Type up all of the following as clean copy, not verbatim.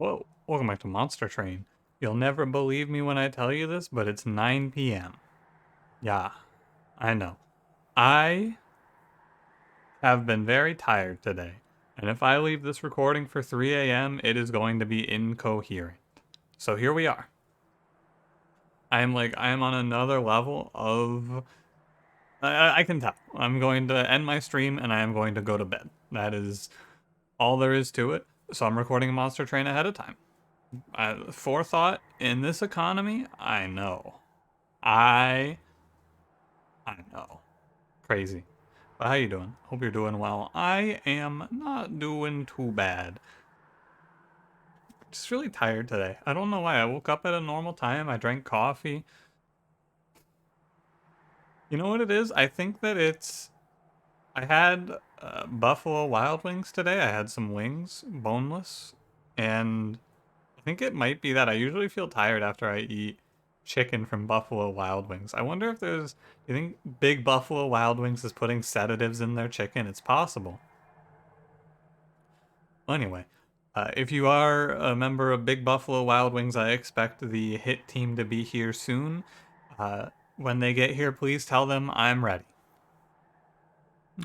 Whoa, welcome back to Monster Train. You'll never believe me when I tell you this, but it's 9 p.m. Yeah, I know. I have been very tired today, and if I leave this recording for 3 a.m., it is going to be incoherent. So here we are. I am on another level of... I can tell. I'm going to end my stream, and I am going to go to bed. That is all there is to it. So I'm recording Monster Train ahead of time. Forethought in this economy, I know. I know. Crazy. But how you doing? Hope you're doing well. I am not doing too bad. Just really tired today. I don't know why. I woke up at a normal time. I drank coffee. You know what it is? I think that it's... I had Buffalo Wild Wings today. I had some wings, boneless. And I think it might be that I usually feel tired after I eat chicken from Buffalo Wild Wings. I wonder if there's... Do you think Big Buffalo Wild Wings is putting sedatives in their chicken? It's possible. Well, anyway, if you are a member of Big Buffalo Wild Wings, I expect the hit team to be here soon. When they get here, please tell them I'm ready.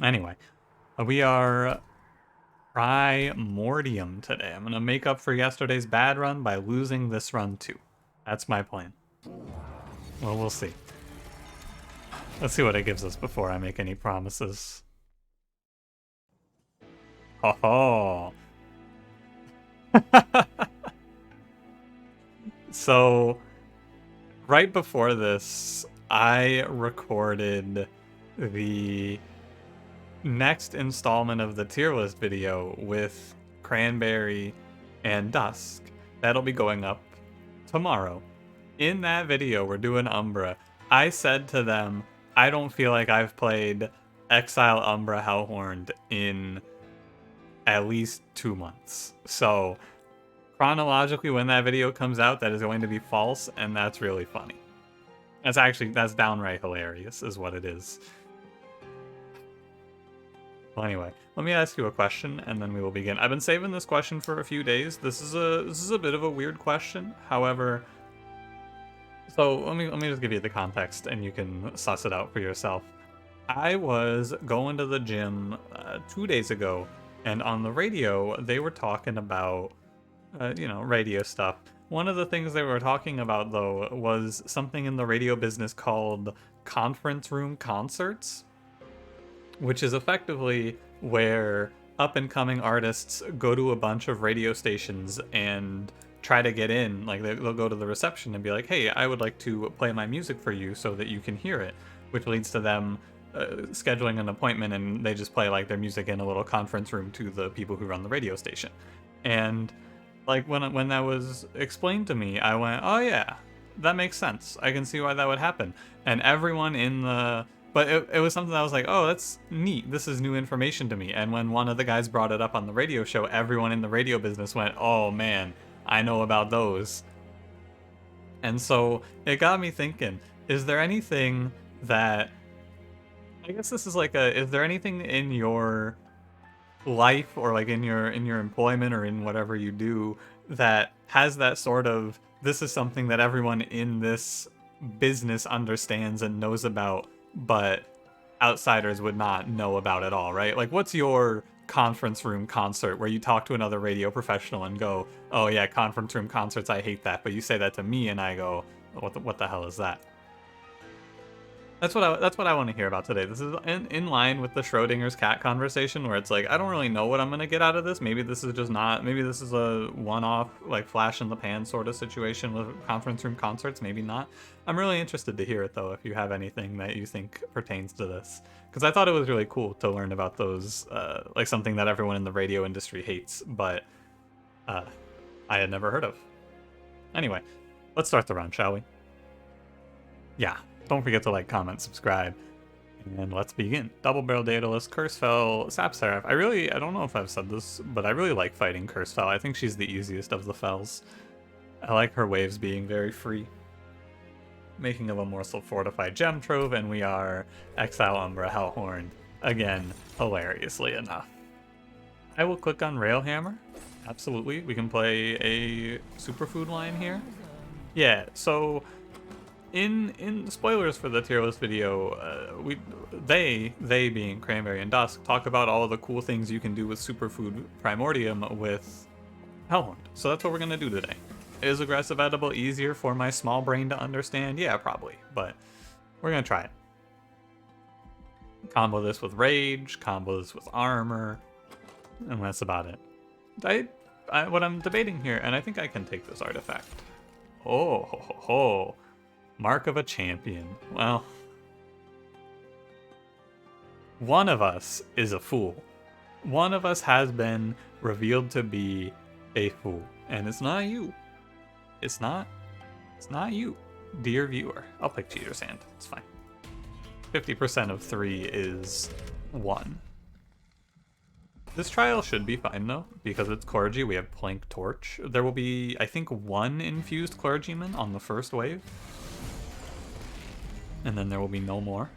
Anyway, we are Primordium today. I'm going to make up for yesterday's bad run by losing this run too. That's my plan. Well, we'll see. Let's see what it gives us before I make any promises. Ho ho! So, right before this, I recorded the next installment of the tier list video with Cranberry and Dusk. That'll be going up tomorrow. In that video, we're doing Umbra. I said to them, I don't feel like I've played Exile Umbra Hellhorned in at least 2 months. So, chronologically, when that video comes out, that is going to be false, and that's really funny. That's downright hilarious, is what it is. Well, anyway, let me ask you a question, and then we will begin. I've been saving this question for a few days. This is a bit of a weird question. However, so let me just give you the context, and you can suss it out for yourself. I was going to the gym 2 days ago, and on the radio, they were talking about, radio stuff. One of the things they were talking about, though, was something in the radio business called conference room concerts, which is effectively where up-and-coming artists go to a bunch of radio stations and try to get in. Like, they'll go to the reception and be like, hey, I would like to play my music for you so that you can hear it, which leads to them scheduling an appointment, and they just play like their music in a little conference room to the people who run the radio station. And like when that was explained to me, I went, oh yeah, that makes sense. I can see why that would happen. And everyone in the... But it was something that I was like, oh, that's neat. This is new information to me. And when one of the guys brought it up on the radio show, everyone in the radio business went, oh man, I know about those. And so it got me thinking, is there anything that... I guess this is like is there anything in your life or like in your employment or in whatever you do that has that sort of, this is something that everyone in this business understands and knows about, but outsiders would not know about at all, right? Like, what's your conference room concert where you talk to another radio professional and go, oh yeah, conference room concerts, I hate that, but you say that to me and I go, what the hell is that? That's what I want to hear about today. This is in line with the Schrodinger's cat conversation, where it's like, I don't really know what I'm going to get out of this. Maybe this is just not, maybe this is a one-off, like flash in the pan sort of situation with conference room concerts, maybe not. I'm really interested to hear it though, if you have anything that you think pertains to this. Because I thought it was really cool to learn about those, like something that everyone in the radio industry hates, but I had never heard of. Anyway, let's start the run, shall we? Yeah. Don't forget to like, comment, subscribe, and let's begin. Double Barrel Daedalus, Cursefell, Sap Seraph. I don't know if I've said this, but I really like fighting Cursefell. I think she's the easiest of the fells. I like her waves being very free. Making of a morsel fortified gem trove, and we are Exile Umbra Hellhorned. Again, hilariously enough. I will click on Railhammer, Absolutely. We can play a superfood line here. Yeah, so in spoilers for the tier list video, they being Cranberry and Dusk, talk about all of the cool things you can do with superfood Primordium with Hellhorned. So that's what we're gonna do today. Is aggressive edible easier for my small brain to understand? Yeah, probably, but we're gonna try it. Combo this with Rage, combo this with Armor, and that's about it. What I'm debating here, and I think I can take this artifact. Oh, ho, ho, ho. Mark of a champion. Well, one of us is a fool. One of us has been revealed to be a fool, and it's not you. It's not you, dear viewer. I'll pick Cheater's Hand. It's fine. 50% of 3 is 1. This trial should be fine, though, because it's Clergy. We have Plank Torch. There will be, I think, 1 infused Clergyman on the first wave. And then there will be no more.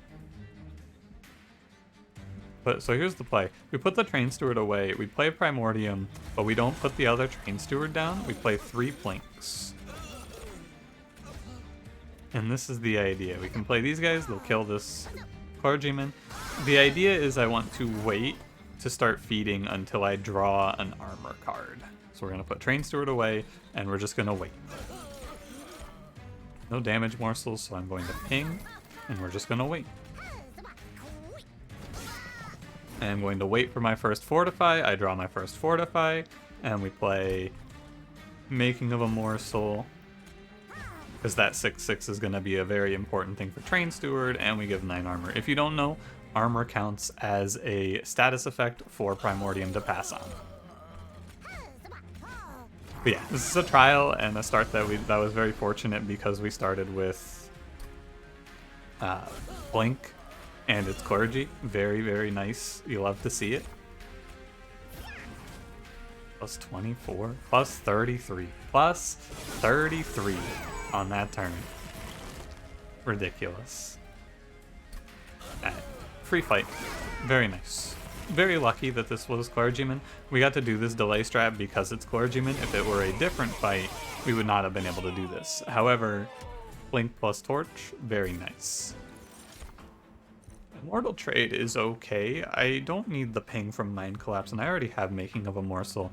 But so here's the play. We put the Train Steward away. We play Primordium, but we don't put the other Train Steward down. We play 3 Planks. And this is the idea. We can play these guys. They'll kill this Clergyman. The idea is I want to wait to start feeding until I draw an armor card. So we're going to put Train Steward away, and we're just going to wait. No damage morsels, so I'm going to ping, and we're just going to wait. I'm going to wait for my first Fortify. I draw my first Fortify, and we play Making of a Morsel, because that 6/6 is going to be a very important thing for Train Steward, and we give 9 armor. If you don't know, armor counts as a status effect for Primordium to pass on. But yeah, this is a trial and a start that was very fortunate because we started with Blink and its Clergy. Very, very nice. You love to see it. Plus 24, plus 33, plus 33 on that turn. Ridiculous. Free fight. Very nice. Very lucky that this was Clergyman. We got to do this delay strat because it's Clergyman. If it were a different fight, we would not have been able to do this. However, Blink plus Torch, very nice. Immortal Trade is okay. I don't need the ping from Mind Collapse, and I already have Making of a Morsel.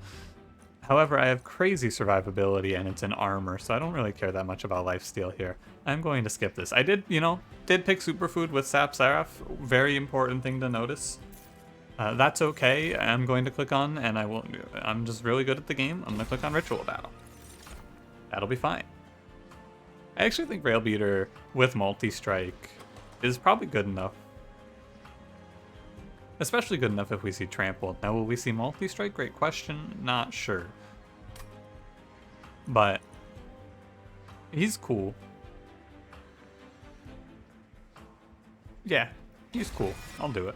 However, I have crazy survivability, and it's in armor, so I don't really care that much about lifesteal here. I'm going to skip this. I did pick Superfood with Sap Seraph. Very important thing to notice. That's okay. I'm going to click on, and I'm just really good at the game. I'm going to click on Ritual Battle. That'll be fine. I actually think Railbeater with Multi-Strike is probably good enough. Especially good enough if we see Trample. Now, will we see Multi-Strike? Great question. Not sure. But he's cool. Yeah, he's cool. I'll do it.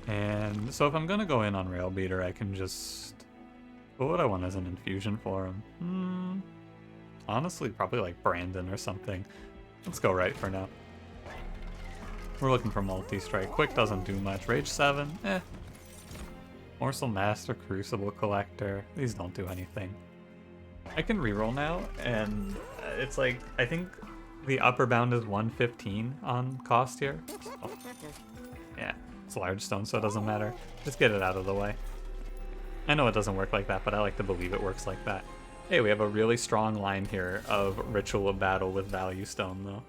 And so if I'm gonna go in on Railbeater, I can just... What would I want as an infusion for him? Honestly, probably like Brandon or something. Let's go right for now. We're looking for Multi-Strike. Quick doesn't do much. Rage 7, Morsel Master, Crucible Collector. These don't do anything. I can reroll now, and it's like, I think the upper bound is 115 on cost here. So, yeah, it's large stone, so it doesn't matter. Just get it out of the way. I know it doesn't work like that, but I like to believe it works like that. Hey, we have a really strong line here of Ritual of Battle with Value Stone, though.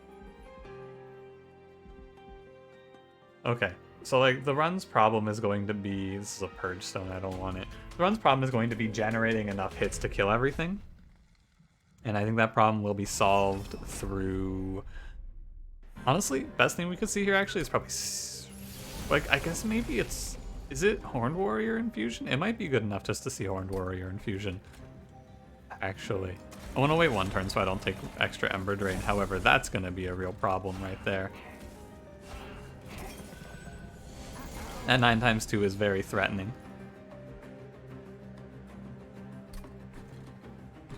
Okay, so like the run's problem is going to be, this is a Purge Stone, I don't want it. The run's problem is going to be generating enough hits to kill everything. And I think that problem will be solved through, honestly, best thing we could see here actually is probably, like, I guess maybe it's, is it Horned Warrior Infusion? It might be good enough just to see Horned Warrior Infusion, actually. I want to wait 1 turn so I don't take extra Ember Drain, however, that's going to be a real problem right there. And 9 times 2 is very threatening.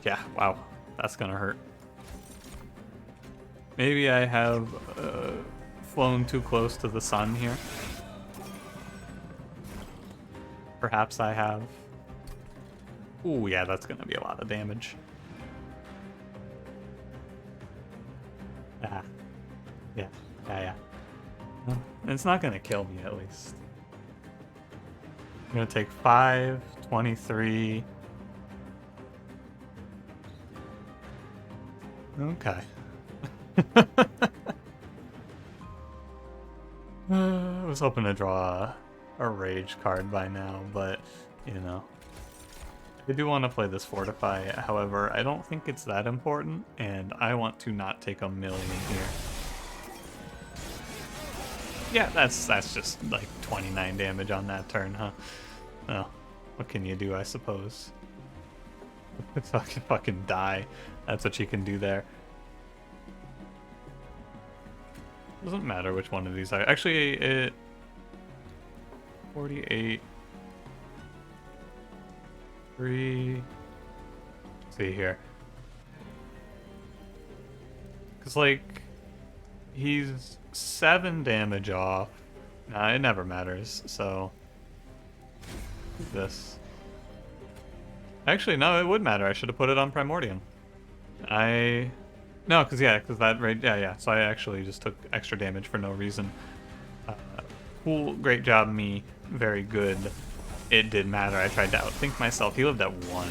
Yeah, wow. That's gonna hurt. Maybe I have flown too close to the sun here. perhaps I have. Ooh, yeah, that's gonna be a lot of damage. Ah. Yeah, yeah. Well, it's not gonna kill me, at least. I'm gonna take 5, 23. Okay. I was hoping to draw a rage card by now, but, you know. I do want to play this Fortify, however, I don't think it's that important, and I want to not take a million here. Yeah, that's just like 29 damage on that turn, huh? Well, what can you do, I suppose? Fucking die. That's what you can do there. Doesn't matter which one of these I... Actually, it... 48... 3... Let's see here. Because, like, he's 7 damage off. Nah, it never matters, so... This. Actually, no, it would matter. I should have put it on Primordium. No, because that rate... Yeah, so I actually just took extra damage for no reason. Cool, great job, me. Very good. It did matter. I tried to outthink myself. He lived at 1.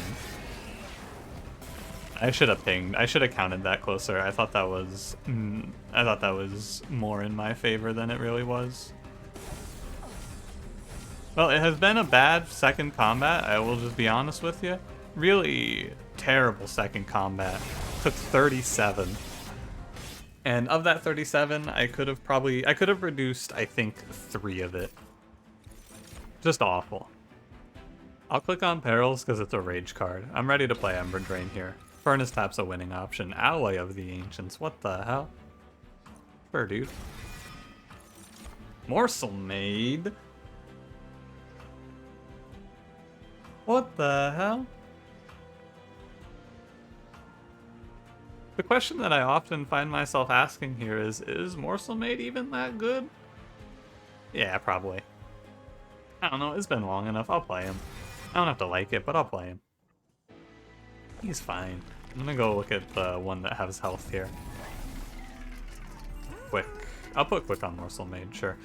I should have pinged. I should have counted that closer. I thought that was more in my favor than it really was. Well, it has been a bad second combat. I will just be honest with you. Really terrible second combat. Took 37. And of that 37, I could have reduced, I think, 3 of it. Just awful. I'll click on Perils because it's a rage card. I'm ready to play Ember Drain here. Furnace Tap's a winning option. Alloy of the Ancients. What the hell? Sure, dude. morselmade. What the hell? The question that I often find myself asking here is morselmade even that good? Yeah, probably. I don't know, it's been long enough, I'll play him. I don't have to like it, but I'll play him. He's fine. I'm gonna go look at the one that has health here. Quick. I'll put quick on morselmade, sure.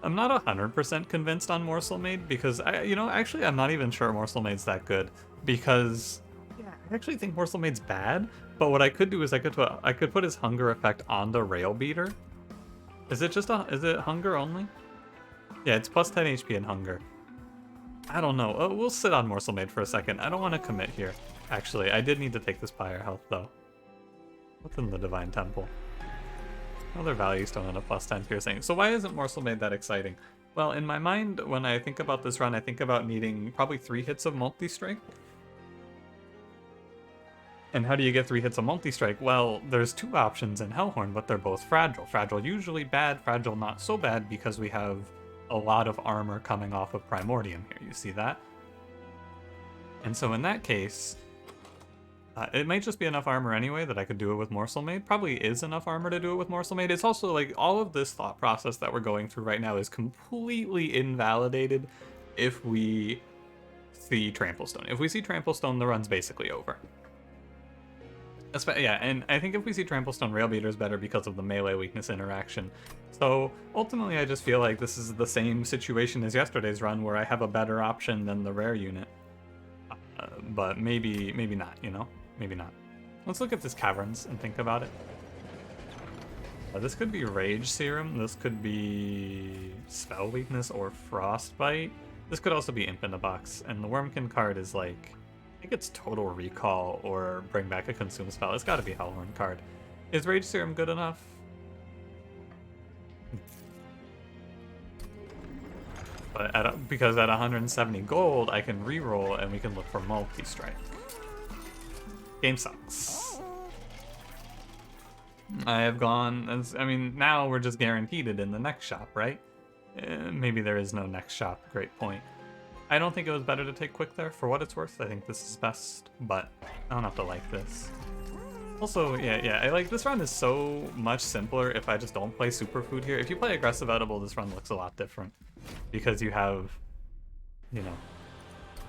I'm not 100% convinced on morselmade because, actually I'm not even sure morselmade's that good. Because, yeah, I actually think morselmade's bad, but what I could do is I could put his hunger effect on the Railbeater. Is it hunger only? Yeah, it's plus 10 HP and hunger. I don't know. We'll sit on morselmade for a second. I don't want to commit here. Actually, I did need to take this Pyre health, though. What's in the Divine Temple? Other values don't have a plus 10 piercing. So why isn't morselmade that exciting? Well, in my mind, when I think about this run, I think about needing probably 3 hits of multi-strike. And how do you get 3 hits of multi-strike? Well, there's 2 options in Hellhorned, but they're both fragile. Fragile usually bad, fragile not so bad because we have a lot of armor coming off of Primordium here. You see that? And so in that case, it might just be enough armor anyway that I could do it with morselmade. Probably is enough armor to do it with morselmade. It's also like all of this thought process that we're going through right now is completely invalidated if we see Tramplestone. If we see Tramplestone, the run's basically over. Yeah, and I think if we see Tramplestone, Railbeater is better because of the melee weakness interaction. So ultimately, I just feel like this is the same situation as yesterday's run, where I have a better option than the rare unit. But maybe not, Maybe not. Let's look at this Caverns and think about it. This could be Rage Serum. This could be Spell Weakness or Frostbite. This could also be Imp in a Box. And the Wormkin card is like, I think it's Total Recall or Bring Back a Consume Spell. It's got to be Hellhorned card. Is Rage Serum good enough? But because at 170 gold, I can reroll and we can look for multi-strike. Game sucks. I have gone, now we're just guaranteed it in the next shop, right? Maybe there is no next shop, great point. I don't think it was better to take quick there. For what it's worth, I think this is best, but I don't have to like this. Also, yeah, this run is so much simpler if I just don't play Superfood here. If you play Aggressive Edible, this run looks a lot different. Because you have you know,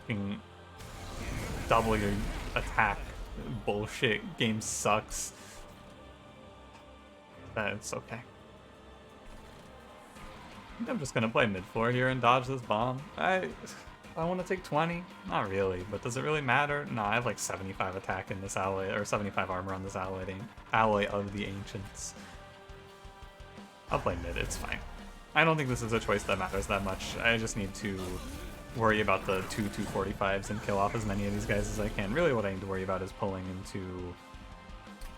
fucking double your attack bullshit. Game sucks. That's okay. I'm just gonna play mid 4 here and dodge this bomb. I want to take 20? Not really, but does it really matter? No, I have like 75 attack in this alloy, or 75 armor on this alloy of the Ancients. I'll play mid, it's fine. I don't think this is a choice that matters that much. I just need to worry about the 245s and kill off as many of these guys as I can. Really what I need to worry about is pulling into...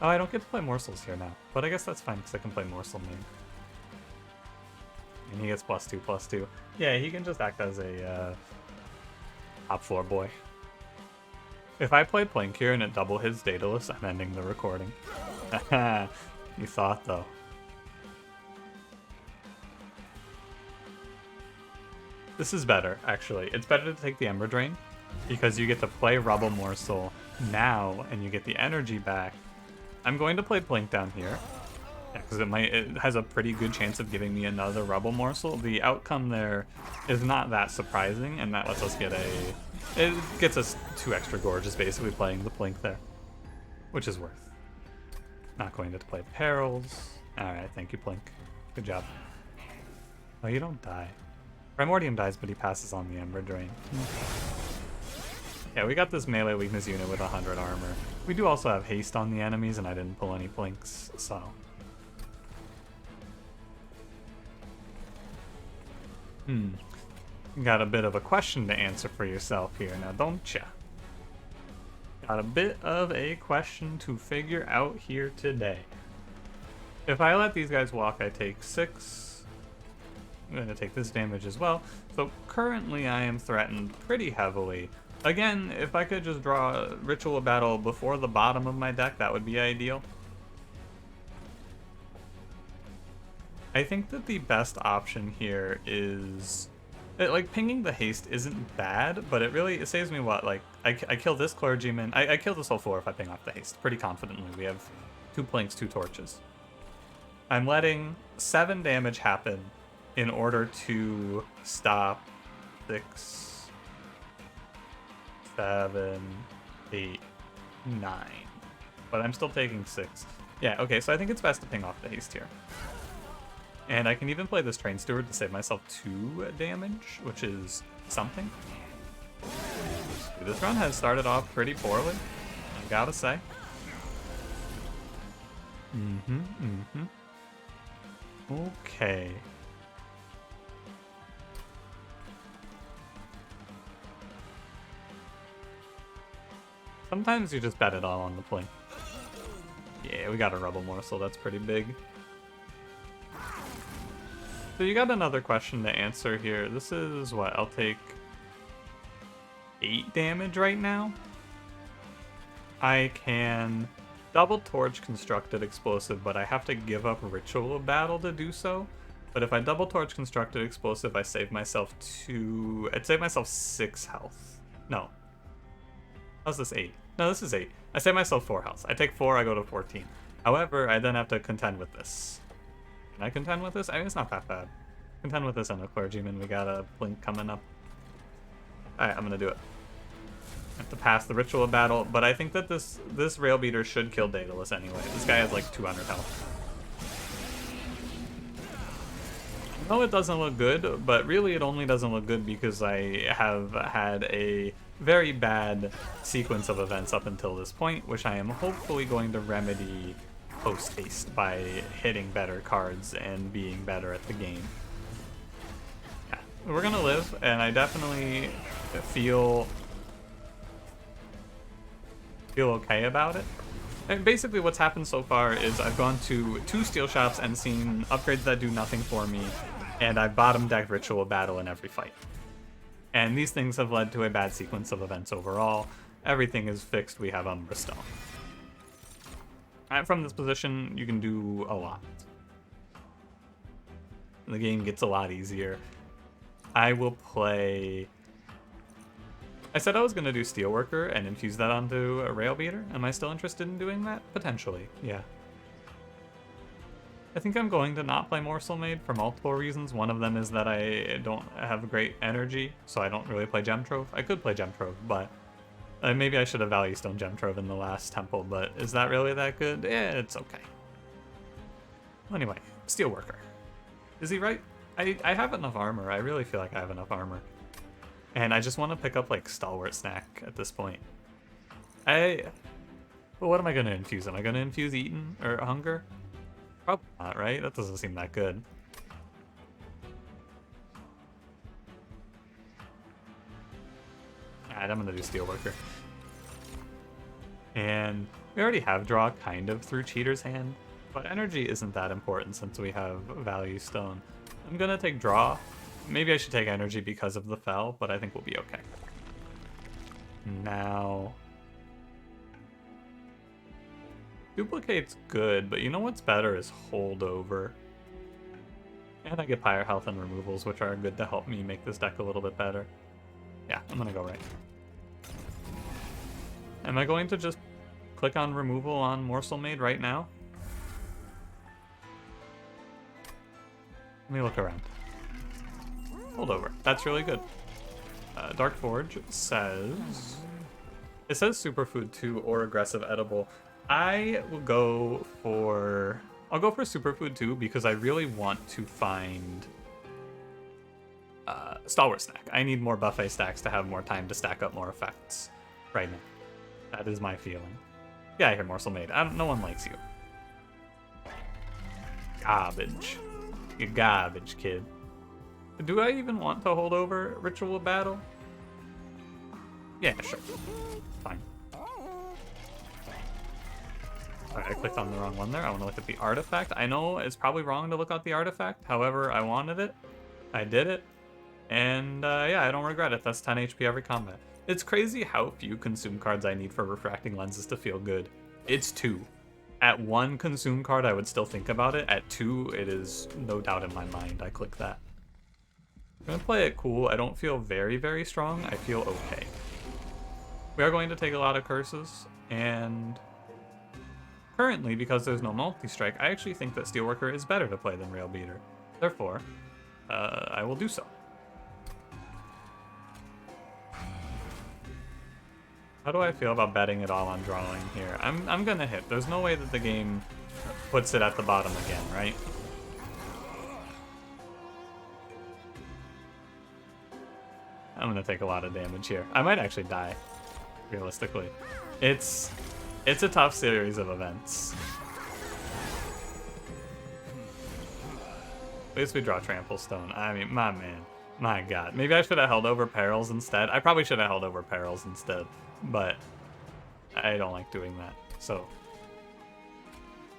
Oh, I don't get to play morsels here now, but I guess that's fine because I can play morsel main. And he gets +2/+2. Yeah, he can just act as a top floor boy. If I play Plink here and it double hits Daedalus, I'm ending the recording. You thought, though. This is better, actually. It's better to take the Ember Drain, because you get to play Rubble Morsel now, and you get the energy back. I'm going to play Plink down here. Yeah, because it has a pretty good chance of giving me another Rubble Morsel. The outcome there is not that surprising, and that lets us get it gets us 2 extra gorges basically playing the Plink there, which is worth. Not going to play Perils. Alright, thank you, Plink. Good job. Oh, you don't die. Primordium dies, but he passes on the Ember Drain. Yeah, we got this melee weakness unit with 100 armor. We do also have haste on the enemies, and I didn't pull any Plinks, so... Got a bit of a question to answer for yourself here now, don't ya? Got a bit of a question to figure out here today. If I let these guys walk, I take 6. I'm going to take this damage as well. So currently I am threatened pretty heavily. Again, if I could just draw Ritual Battle before the bottom of my deck, that would be ideal. I think that the best option here is... like, pinging the haste isn't bad, but it saves me what? Like, I kill this clergyman. I kill this whole floor if I ping off the haste, pretty confidently. We have 2 Plinks, 2 torches. I'm letting 7 damage happen in order to stop 6, 7, 8, 9. But I'm still taking 6. Yeah, okay, so I think it's best to ping off the haste here. And I can even play this Train Steward to save myself 2 damage, which is something. This run has started off pretty poorly, I gotta say. Okay. Sometimes you just bet it all on the Plink. Yeah, we got a Rubble Morsel, that's pretty big. So you got another question to answer here. This is what? I'll take 8 damage right now. I can double torch Constructed Explosive, but I have to give up Ritual of Battle to do so. But if I double torch Constructed Explosive, I save myself I'd save myself 6 health. No. How's this 8? No, this is 8. I save myself 4 health. I take 4, I go to 14. However, I then have to contend with this. Can I contend with this? I mean, it's not that bad. Contend with this on a clergyman. We got a Blink coming up. Alright, I'm gonna do it. I have to pass the Ritual of Battle, but I think that this Railbeater should kill Daedalus anyway. This guy has like 200 health. No, it doesn't look good, but really it only doesn't look good because I have had a very bad sequence of events up until this point, which I am hopefully going to remedy post-haste by hitting better cards and being better at the game. Yeah, we're gonna live, and I definitely feel okay about it. And basically what's happened so far is I've gone to 2 steel shops and seen upgrades that do nothing for me, and I've bottom decked Ritual Battle in every fight. And these things have led to a bad sequence of events overall. Everything is fixed, we have Umbra Stone. From this position, you can do a lot. The game gets a lot easier. I will play... I said I was going to do Steelworker and infuse that onto a Railbeater. Am I still interested in doing that? Potentially, yeah. I think I'm going to not play morselmade for multiple reasons. One of them is that I don't have great energy, so I don't really play Gem Trove. I could play Gem Trove, but maybe I should have Value Stone Gem Trove in the last temple, but is that really that good? Yeah, it's okay. Anyway, Steelworker. Is he right? I have enough armor. I really feel like I have enough armor. And I just want to pick up, like, Stalwart Snack at this point. Well, what am I going to infuse? Am I going to infuse Eaten or Hunger? Probably not, right? That doesn't seem that good. Alright, I'm going to do Steelworker. And we already have draw kind of through Cheater's Hand, but energy isn't that important since we have Value Stone. I'm going to take draw. Maybe I should take energy because of the Fel, but I think we'll be okay. Now... Duplicate's good, but you know what's better is Holdover. And I get Pyre Health and Removals, which are good to help me make this deck a little bit better. Yeah, I'm gonna go right. Am I going to just click on Removal on morselmade right now? Let me look around. Holdover. That's really good. Dark Forge says... It says Superfood 2 or Aggressive Edible. I will go for... I'll go for Superfood 2 because I really want to find Stalwart Snack. I need more buffet stacks to have more time to stack up more effects right now. That is my feeling. Yeah, I hear morselmade. No one likes you. Garbage. You garbage, kid. Do I even want to hold over Ritual Battle? Yeah, sure. Fine. Alright, I clicked on the wrong one there. I want to look at the artifact. I know it's probably wrong to look at the artifact. However, I wanted it. I did it. And yeah, I don't regret it. That's 10 HP every combat. It's crazy how few consume cards I need for refracting lenses to feel good. It's 2. At 1 consume card, I would still think about it. At 2, it is no doubt in my mind. I click that. I'm going to play it cool. I don't feel very, very strong. I feel okay. We are going to take a lot of curses, and currently, because there's no multi-strike, I actually think that Steelworker is better to play than Railbeater. Therefore, I will do so. How do I feel about betting it all on drawing here? I'm gonna hit. There's no way that the game puts it at the bottom again, right? I'm gonna take a lot of damage here. I might actually die, realistically. It's a tough series of events. At least we draw Trample Stone. I mean, my man. My god. Maybe I should have held over Perils instead. I probably should have held over Perils instead. But I don't like doing that. So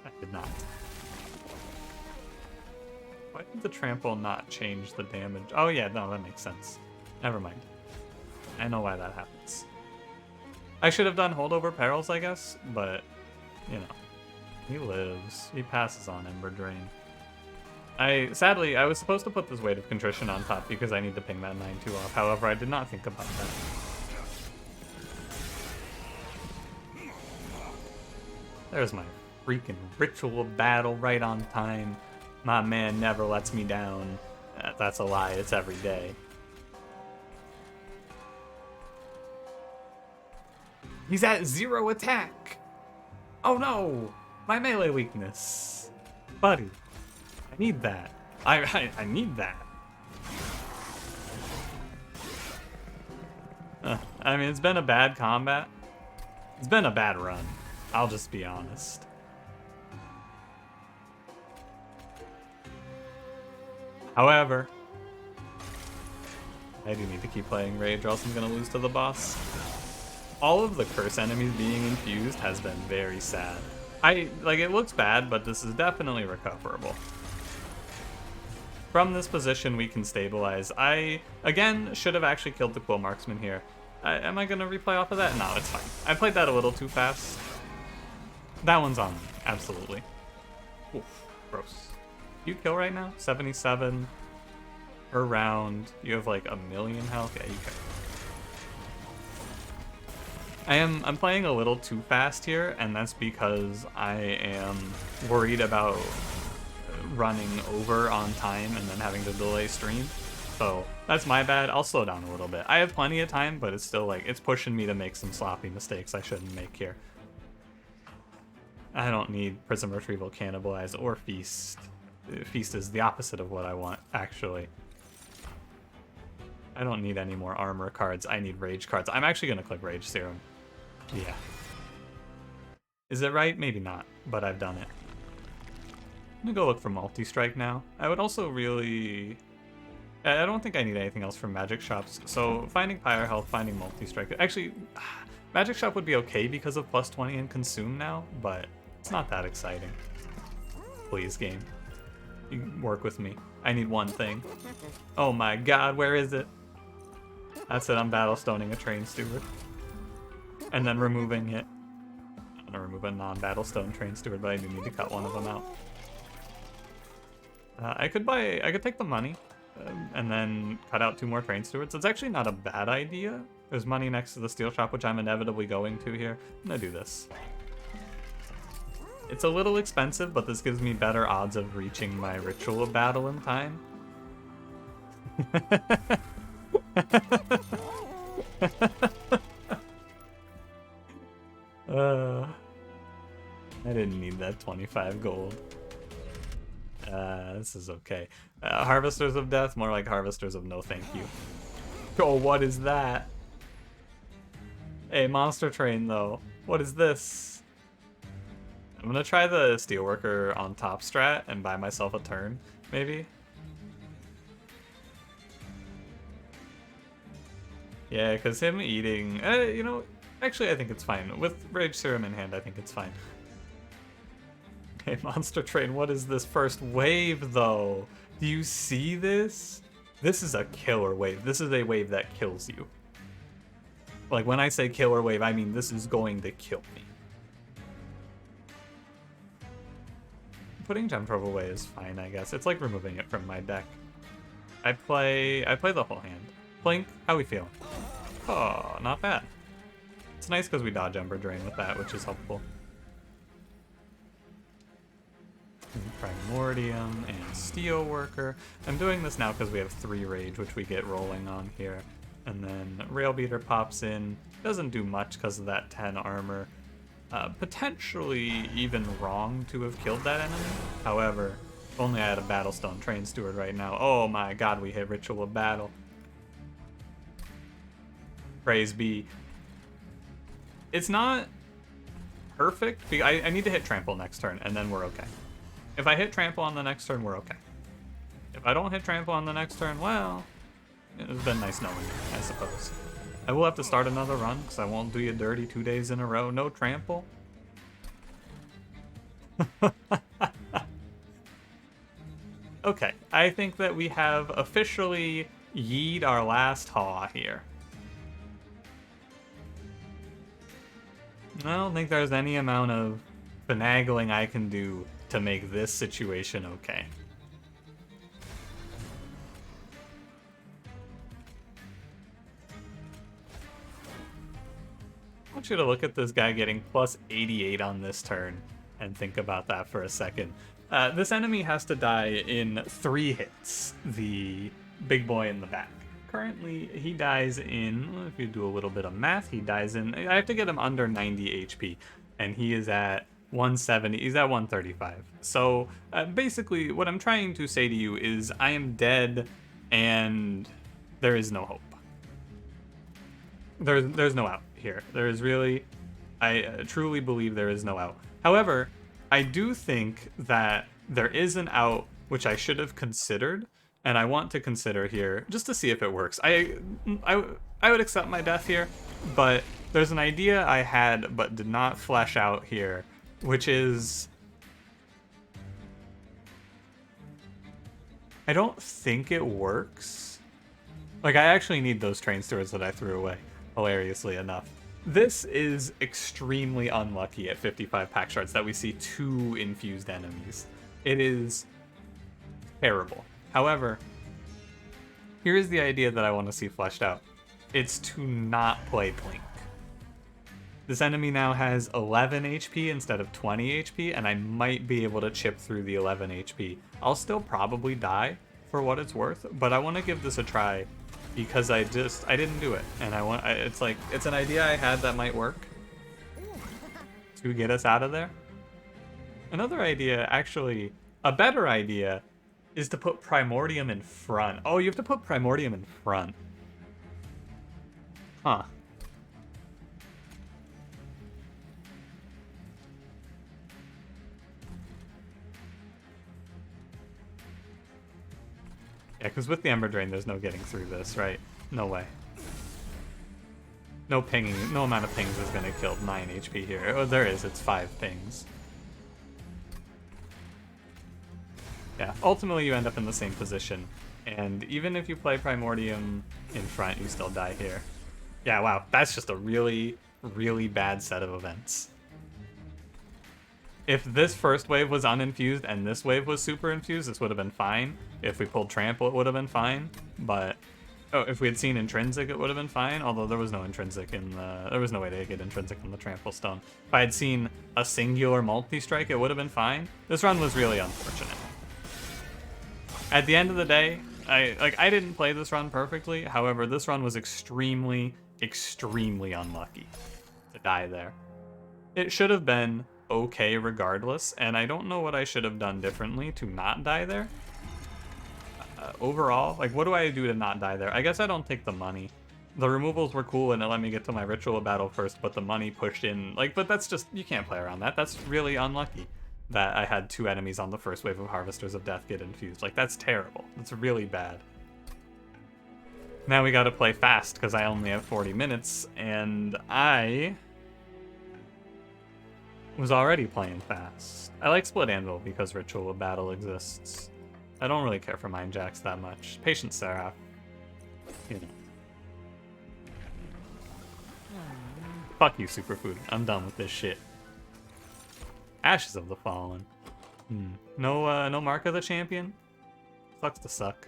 I did not. Why did the Trample not change the damage? Oh yeah, no, that makes sense. Never mind. I know why that happens. I should have done Holdover Perils, I guess, but, you know, he lives. He passes on Ember Drain. Sadly, I was supposed to put this Weight of Contrition on top because I need to ping that 9-2 off. However, I did not think about that. There's my freaking Ritual Battle right on time. My man never lets me down. That's a lie. It's every day. He's at 0 attack. Oh no, my melee weakness. Buddy, I need that. I need that. I mean, it's been a bad combat. It's been a bad run. I'll just be honest. However, I do need to keep playing Rage or else I'm going to lose to the boss. All of the curse enemies being infused has been very sad. It looks bad, but this is definitely recoverable. From this position, we can stabilize. I, again, should have actually killed the Quill Marksman here. Am I going to replay off of that? No, it's fine. I played that a little too fast. That one's on me, absolutely. Oof, gross. You kill right now? 77 per round. You have like 1,000,000 health? Yeah, you can. I'm playing a little too fast here, and that's because I am worried about running over on time and then having to delay stream. So that's my bad. I'll slow down a little bit. I have plenty of time, but it's still like, it's pushing me to make some sloppy mistakes I shouldn't make here. I don't need Prism Retrieval, Cannibalize, or Feast. Feast is the opposite of what I want, actually. I don't need any more armor cards. I need rage cards. I'm actually going to click Rage Serum. Yeah. Is it right? Maybe not, but I've done it. I'm going to go look for Multi-Strike now. I would also really... I don't think I need anything else from Magic Shops, so finding Pyre Health, finding Multi-Strike... Actually, Magic Shop would be okay because of plus 20 and Consume now, but it's not that exciting. Please, game. You can work with me. I need one thing. Oh my god, where is it? That's it, I'm Battlestoning a Train Steward. And then removing it. I'm gonna remove a non-Battlestone Train Steward, but I do need to cut one of them out. I could take the money, and then cut out 2 more Train Stewards. It's actually not a bad idea. There's money next to the Steel Shop, which I'm inevitably going to here. I'm gonna do this. It's a little expensive, but this gives me better odds of reaching my Ritual of Battle in time. I didn't need that 25 gold. This is okay. Harvesters of Death, more like Harvesters of No Thank You. Oh, what is that? Hey, Monster Train, though. What is this? I'm gonna try the Steelworker on top strat and buy myself a turn, maybe? Yeah, because him eating... you know, actually I think it's fine. With Rage Serum in hand, I think it's fine. Hey, Monster Train, what is this first wave, though? Do you see this? This is a killer wave. This is a wave that kills you. Like, when I say killer wave, I mean this is going to kill me. Putting Gem Trove away is fine, I guess. It's like removing it from my deck. I play the whole hand. Blink, how we feeling? Oh, not bad. It's nice because we dodge Ember Drain with that, which is helpful. Primordium and Steelworker. I'm doing this now because we have 3 Rage, which we get rolling on here. And then Railbeater pops in. Doesn't do much because of that 10 armor. Potentially even wrong to have killed that enemy. However, if only I had a Battlestone Train Steward right now. Oh my god, we hit Ritual of Battle. Praise be. It's not perfect. I need to hit Trample next turn, and then we're okay. If I hit Trample on the next turn, we're okay. If I don't hit Trample on the next turn, well, it's been nice knowing you, I suppose. I will have to start another run, because I won't do you dirty 2 days in a row. No Trample. Okay, I think that we have officially yeed our last haw here. I don't think there's any amount of finagling I can do to make this situation okay. I want you to look at this guy getting plus 88 on this turn and think about that for a second. This enemy has to die in 3 hits, the big boy in the back. Currently, he dies in, if you do a little bit of math, he dies in, I have to get him under 90 HP, and he is at 170, he's at 135. So basically what I'm trying to say to you is I am dead and there is no hope. There's no out here. There is really, I truly believe there is no out. However, I do think that there is an out which I should have considered, and I want to consider here just to see if it works. I would accept my death here, but there's an idea I had but did not flesh out here, which is, I don't think it works. Like, I actually need those Train Stewards that I threw away, hilariously enough. This is extremely unlucky at 55 pack shards that we see 2 infused enemies. It is terrible. However, here is the idea that I want to see fleshed out. It's to not play Blink. This enemy now has 11 HP instead of 20 HP, and I might be able to chip through the 11 HP. I'll still probably die for what it's worth, but I want to give this a try because I didn't do it, and it's an idea I had that might work to get us out of there. Another idea, actually, a better idea, is to put Primordium in front. Oh, you have to put Primordium in front. Huh. Yeah, because with the Ember Drain, there's no getting through this, right? No way. No pinging, no amount of pings is going to kill 9 HP here. Oh, there is, it's 5 pings. Yeah, ultimately you end up in the same position. And even if you play Primordium in front, you still die here. Yeah, wow, that's just a really, really bad set of events. If this first wave was uninfused and this wave was super infused, this would have been fine. If we pulled Trample, it would have been fine. But if we had seen Intrinsic, it would have been fine. Although there was no Intrinsic in the... There was no way to get Intrinsic in the Trample Stone. If I had seen a singular multi-strike, it would have been fine. This run was really unfortunate. At the end of the day, I didn't play this run perfectly. However, this run was extremely, extremely unlucky to die there. It should have been okay regardless, and I don't know what I should have done differently to not die there. Overall, like, what do I do to not die there? I guess I don't take the money. The removals were cool and it let me get to my ritual battle first, but the money pushed in, like, but that's just, you can't play around that. That's really unlucky that I had 2 enemies on the first wave of Harvesters of Death get infused. Like, that's terrible. That's really bad. Now we gotta play fast because I only have 40 minutes, and I was already playing fast. I like Split Anvil because Ritual of Battle exists. I don't really care for Mind Jacks that much. Patient Seraph, you know. Fuck you, Superfood. I'm done with this shit. Ashes of the Fallen. No Mark of the Champion? Sucks to suck.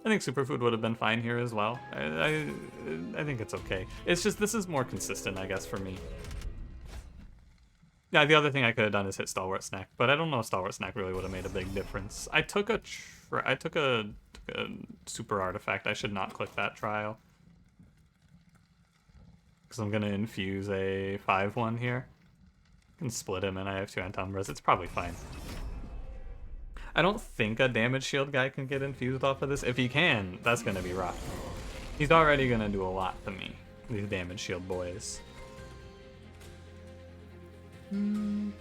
I think Superfood would have been fine here as well. I think it's okay. It's just, this is more consistent, I guess, for me. Yeah, the other thing I could have done is hit Stalwart Snack, but I don't know if Stalwart Snack really would have made a big difference. I took a super artifact. I should not click that trial. Because I'm going to infuse a 5-1 here. I can split him and I have 2 Antumbras. It's probably fine. I don't think a damage shield guy can get infused off of this. If he can, that's going to be rough. He's already going to do a lot to me, these damage shield boys. Alright.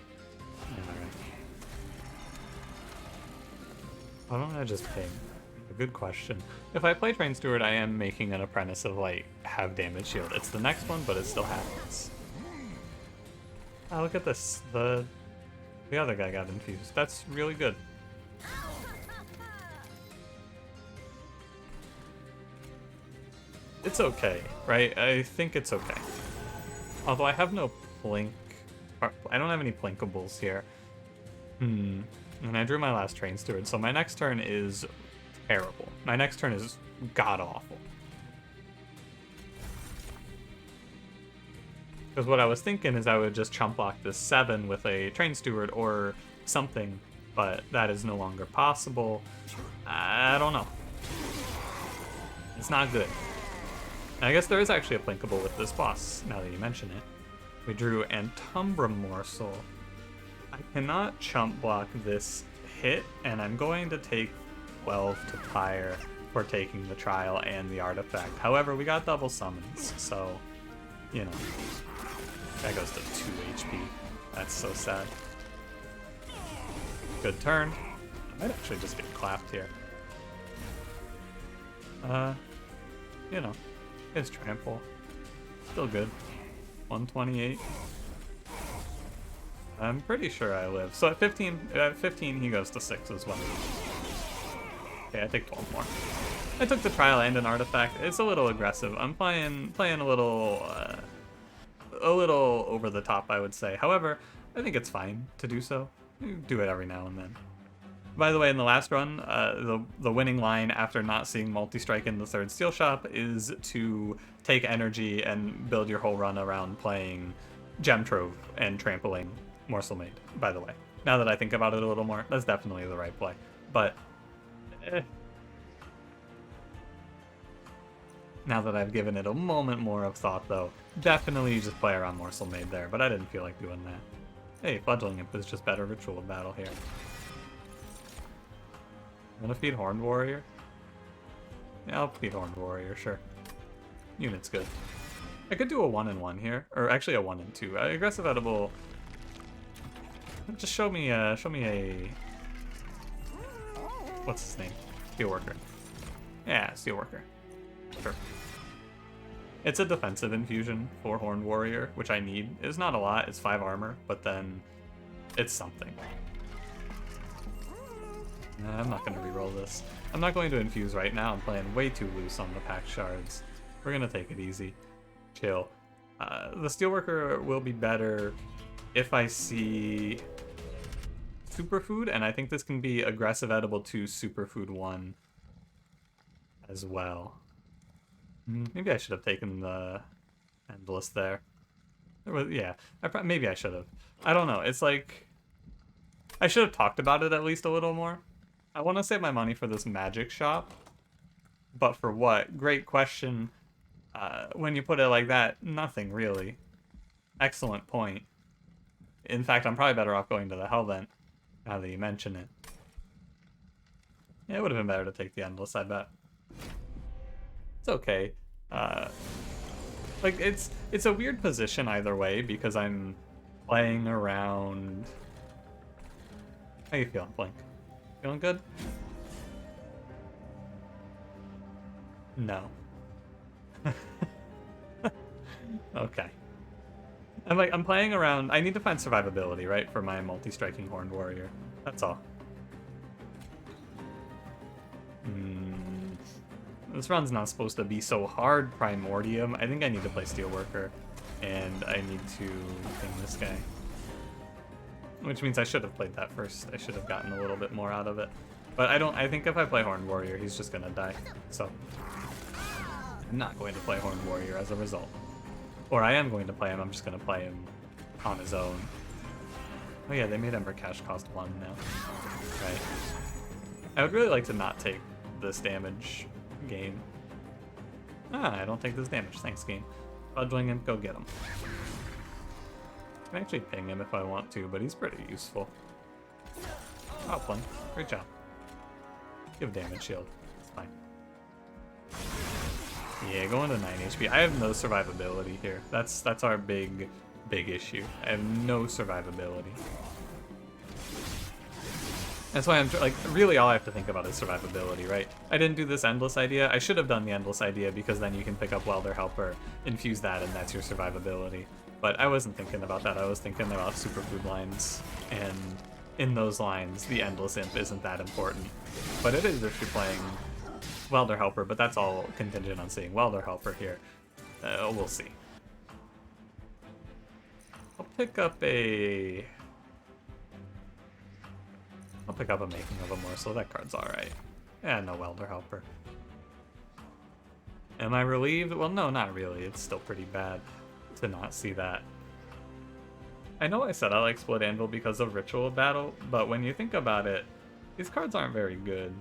Why don't I just ping? A good question. If I play Train Steward, I am making an apprentice of, like, have damage shield. It's the next one, but it still happens. Oh, look at this. The other guy got infused. That's really good. It's okay, right? I think it's okay. Although I have no plink. I don't have any plinkables here. And I drew my last Train Steward, so my next turn is terrible. My next turn is god-awful. Because what I was thinking is I would just chump block this 7 with a Train Steward or something, but that is no longer possible. I don't know. It's not good. I guess there is actually a plinkable with this boss, now that you mention it. We drew Antumbra Morsel. I cannot chump block this hit, and I'm going to take 12 to Pyre for taking the trial and the artifact. However, we got double summons, so, you know. That goes to 2 HP. That's so sad. Good turn. I might actually just get clapped here. You know, it's Trample. Still good. 128. I'm pretty sure I live. So at 15 he goes to 6 as well. Okay, I take 12 more. I took the trial and an artifact. It's a little aggressive. I'm playing a little over the top, I would say. However, I think it's fine to do so. You do it every now and then. By the way, in the last run, the winning line after not seeing multi-strike in the third steel shop is to take energy and build your whole run around playing Gem Trove and trampling morselmade, by the way. Now that I think about it a little more, that's definitely the right play. But now that I've given it a moment more of thought, though, definitely just play around morselmade there, but I didn't feel like doing that. Hey, Fledgling Imp is just better Ritual of Battle here. I'm gonna feed Horned Warrior? Yeah, I'll feed Horned Warrior, sure. Unit's good. I could do a 1-1 here, or actually a 1-2. Aggressive edible. Just show me a what's his name? Steelworker. Yeah, Steelworker. Sure. It's a defensive infusion for Horned Warrior, which I need. It's not a lot, it's 5 armor, but then it's something. Nah, I'm not going to reroll this. I'm not going to infuse right now. I'm playing way too loose on the pack shards. We're going to take it easy. Chill. The Steelworker will be better if I see Superfood, and I think this can be Aggressive Edible 2, Superfood 1 as well. Maybe I should have taken the Endless there. Yeah, maybe I should have. I don't know. It's like I should have talked about it at least a little more. I want to save my money for this magic shop, but for what? Great question. When you put it like that, nothing really. Excellent point. In fact, I'm probably better off going to the Hellvent now that you mention it. Yeah, it would have been better to take the Endless, I bet. It's okay. Like, it's a weird position either way because I'm playing around... How you feeling, Blink? Feeling good? No. Okay. I'm playing around... I need to find survivability, right, for my multi-striking Horned Warrior. That's all. This run's not supposed to be so hard, Primordium. I think I need to play Steelworker, and I need to ping this guy. Which means I should have played that first. I should have gotten a little bit more out of it. But I think if I play Horned Warrior, he's just gonna die. So, I'm not going to play Horned Warrior as a result. Or I am going to play him, I'm just gonna play him on his own. Oh yeah, they made Ember Cash cost 1 now. Right. I would really like to not take this damage, game. I don't take this damage. Thanks, game. Fledgling Imp, go get him. I can actually ping him if I want to, but he's pretty useful. Oh, Plink. Great job. Give damage shield. It's fine. Yeah, going to 9 HP. I have no survivability here. That's our big issue. I have no survivability. That's why I'm like, really all I have to think about is survivability, right? I didn't do this Endless idea. I should have done the Endless idea because then you can pick up Welder Helper, infuse that, and that's your survivability. But I wasn't thinking about that. I was thinking about superfood lines, and in those lines, the Endless Imp isn't that important. But it is if you're playing Welder Helper, but that's all contingent on seeing Welder Helper here. We'll see. I'll pick up a Making of a Morsel. That card's alright. Yeah, no Welder Helper. Am I relieved? Well, no, not really. It's still pretty bad to not see that. I know I said I like Split Anvil because of Ritual of Battle, but when you think about it, these cards aren't very good.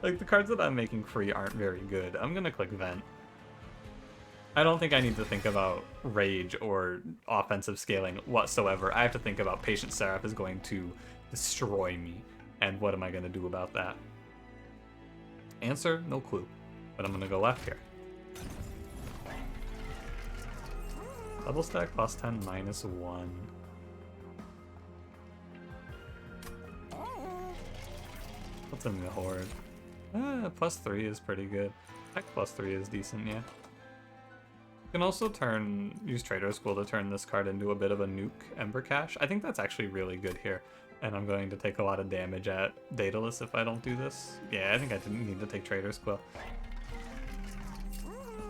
Like, the cards that I'm making free aren't very good. I'm gonna click Vent. I don't think I need to think about Rage or offensive scaling whatsoever. I have to think about Patient Seraph is going to destroy me, and what am I going to do about that? Answer? No clue. But I'm going to go left here. Double stack plus 10 minus 1. What's in the Horde? Plus 3 is pretty good. Heck, plus 3 is decent, yeah. You can also use Trader's School to turn this card into a bit of a nuke Ember Cache. I think that's actually really good here. And I'm going to take a lot of damage at Daedalus if I don't do this. Yeah, I think I didn't need to take Trader's Quill.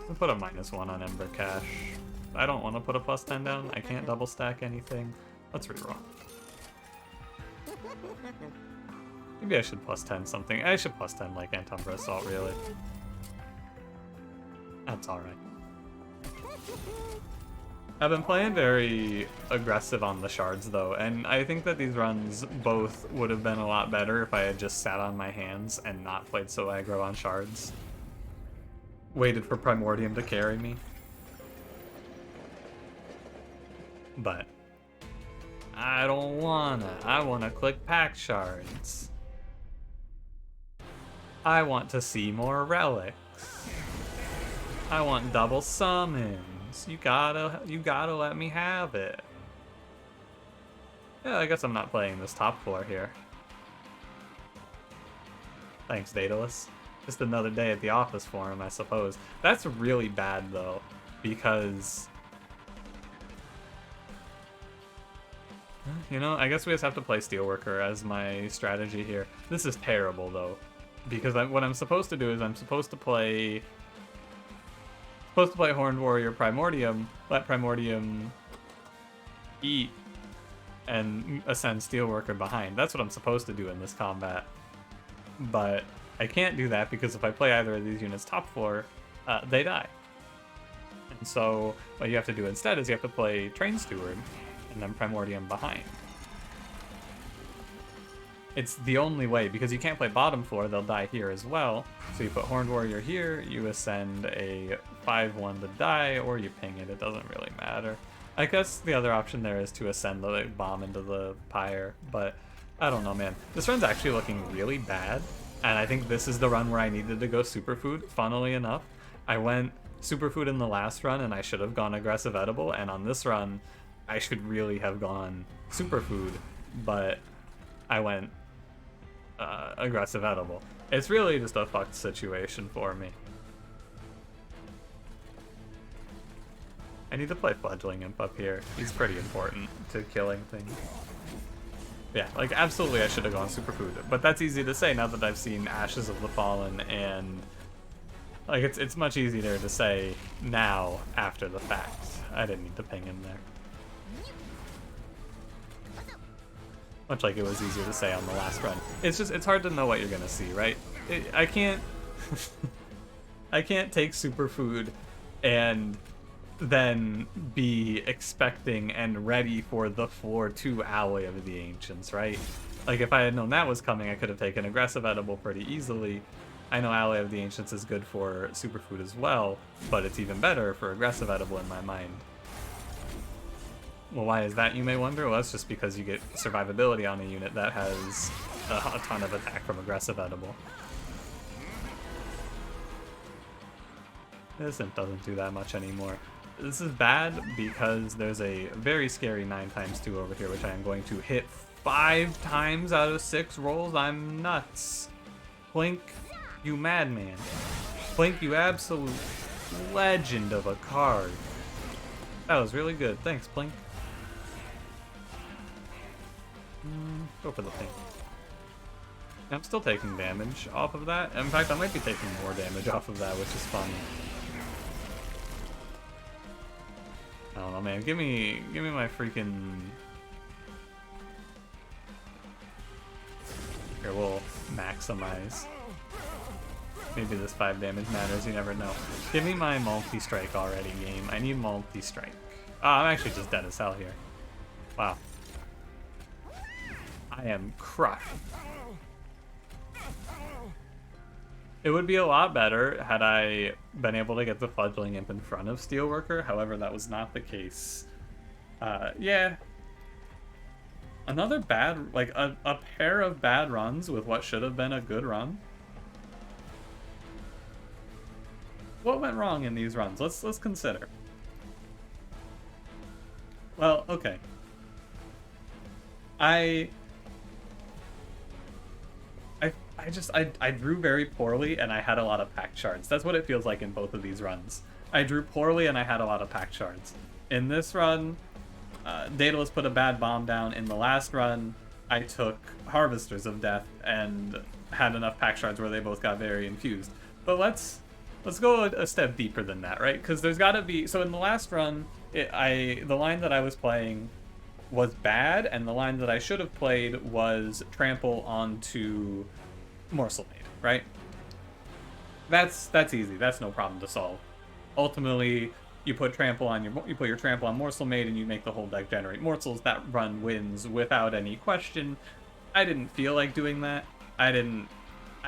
I'll put a -1 on Ember Cache. I don't want to put a plus 10 down. I can't double stack anything. Let's reroll. Maybe I should plus 10 something. I should plus 10 like Umbra Assault, really. That's alright. I've been playing very aggressive on the shards, though, and I think that these runs both would have been a lot better if I had just sat on my hands and not played so aggro on shards. Waited for Primordium to carry me. But I don't wanna. I wanna click pack shards. I want to see more relics. I want double summons. You gotta let me have it. Yeah, I guess I'm not playing this top floor here. Thanks, Daedalus. Just another day at the office for him, I suppose. That's really bad, though, because... You know, I guess we just have to play Steelworker as my strategy here. This is terrible, though, because what I'm supposed to do is I'm supposed to play Horned Warrior Primordium, let Primordium eat, and ascend Steelworker behind. That's what I'm supposed to do in this combat. But I can't do that because if I play either of these units top floor, they die. And so what you have to do instead is you have to play Train Steward and then Primordium behind. It's the only way, because you can't play bottom floor, they'll die here as well. So you put Horned Warrior here, you ascend a 5-1 to die, or you ping it, it doesn't really matter. I guess the other option there is to ascend the bomb into the pyre, but I don't know, man. This run's actually looking really bad, and I think this is the run where I needed to go Superfood, funnily enough. I went Superfood in the last run, and I should have gone Aggressive Edible, and on this run, I should really have gone Superfood, but I went Aggressive Edible. It's really just a fucked situation for me. I need to play Fledgling Imp up here. He's pretty important to killing things. Yeah, like absolutely I should have gone Superfood, but that's easy to say now that I've seen Ashes of the Fallen, and like it's much easier to say now after the fact. I didn't need to ping him there. Much like it was easier to say on the last run. It's hard to know what you're gonna see, right? I can't I can't take Superfood and then be expecting and ready for the 4-2 Alloy of the Ancients, right? Like if I had known that was coming, I could have taken Aggressive Edible pretty easily. I know Alloy of the Ancients is good for Superfood as well, but it's even better for Aggressive Edible in my mind. Well, why is that, you may wonder? Well, that's just because you get survivability on a unit that has a ton of attack from Aggressive Edible. This imp doesn't do that much anymore. This is bad because there's a very scary 9x2 over here, which I am going to hit 5 times out of 6 rolls. I'm nuts. Plink, you madman. Plink, you absolute legend of a card. That was really good. Thanks, Plink. Go for the pink. I'm still taking damage off of that. In fact, I might be taking more damage off of that, which is fun. I don't know, man. Give me my freaking... Here, we'll maximize. Maybe this 5 damage matters, you never know. Give me my multi-strike already, game. I need multi-strike. Oh, I'm actually just dead as hell here. Wow. I am crushed. It would be a lot better had I been able to get the Fledgling Imp in front of Steelworker, however, that was not the case. Yeah. Another bad, like, a pair of bad runs with what should have been a good run. What went wrong in these runs? Let's consider. Well, okay. I drew very poorly and I had a lot of packed shards. That's what it feels like in both of these runs. I drew poorly and I had a lot of packed shards. In this run, Daedalus put a bad bomb down. In the last run, I took Harvesters of Death and had enough packed shards where they both got very infused. But let's go a step deeper than that, right? Because there's got to be... So in the last run, the line that I was playing was bad, and the line that I should have played was trample onto morselmade, right? That's easy. That's no problem to solve. Ultimately, you put your trample on morselmade, and you make the whole deck generate morsels. That run wins without any question. I didn't feel like doing that. I didn't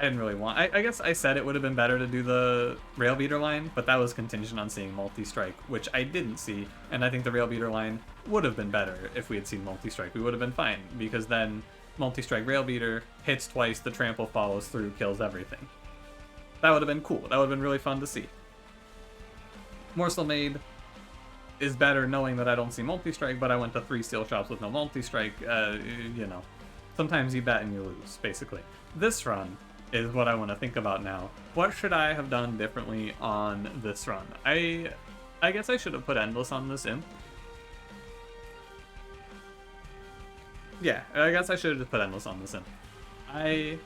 really want... I guess I said it would have been better to do the Railbeater line, but that was contingent on seeing multi-strike, which I didn't see, and I think the Railbeater line would have been better if we had seen multi-strike. We would have been fine, because then multi-strike Railbeater hits twice, the trample follows through, kills everything. That would have been cool. That would have been really fun to see. morselmade is better knowing that I don't see multi-strike, but I went to 3 steel shops with no multi-strike. You know, sometimes you bet and you lose, basically. This run is what I want to think about now. What should I have done differently on this run? I guess I should have put Endless on this imp. Yeah, I guess I should have just put Endless on this imp. I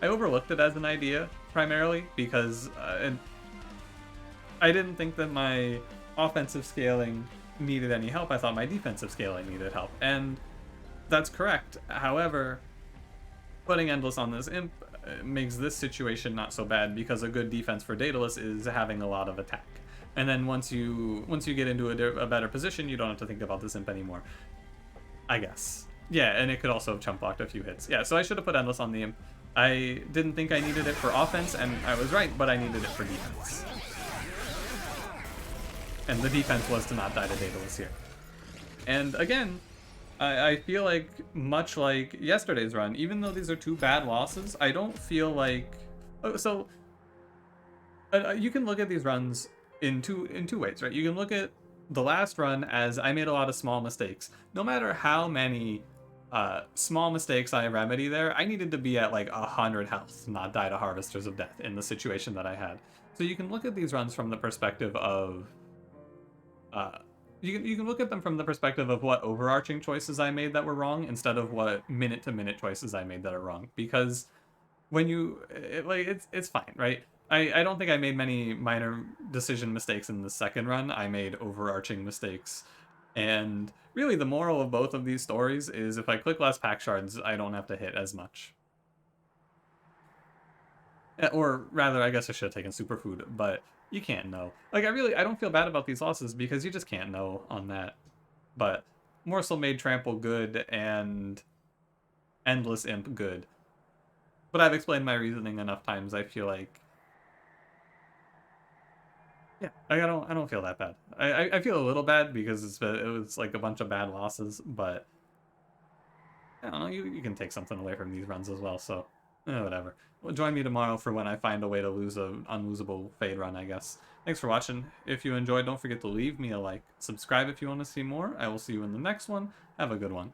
overlooked it as an idea, primarily, because I didn't think that my offensive scaling needed any help. I thought my defensive scaling needed help, and that's correct. However, putting Endless on this imp makes this situation not so bad, because a good defense for Daedalus is having a lot of attack. And then once you get into a better position, you don't have to think about this imp anymore, I guess. Yeah, and it could also have chump blocked a few hits. Yeah, so I should have put Endless on the imp. I didn't think I needed it for offense, and I was right, but I needed it for defense. And the defense was to not die to Daedalus here. And again, I feel like, much like yesterday's run, even though these are 2 bad losses, I don't feel like... So, you can look at these runs in two ways, right? You can look at the last run as I made a lot of small mistakes. No matter how many small mistakes I remedy there, I needed to be at like 100 health, not die to Harvesters of Death in the situation that I had. So you can look at these runs from the perspective of... You can look at them from the perspective of what overarching choices I made that were wrong, instead of what minute-to-minute choices I made that are wrong. Because when it's fine, right? I don't think I made many minor decision mistakes in the second run. I made overarching mistakes. And really, the moral of both of these stories is if I click less pack shards, I don't have to hit as much. Or rather, I guess I should have taken superfood, but you can't know. Like, I don't feel bad about these losses, because you just can't know on that. But Morsel made Trample good, and Endless Imp good. But I've explained my reasoning enough times, I feel like... Yeah, I don't feel that bad. I feel a little bad, because it was like a bunch of bad losses, but... I don't know, you can take something away from these runs as well, so... whatever. Well, join me tomorrow for when I find a way to lose an unlosable Fade run, I guess. Thanks for watching. If you enjoyed, don't forget to leave me a like. Subscribe if you want to see more. I will see you in the next one. Have a good one.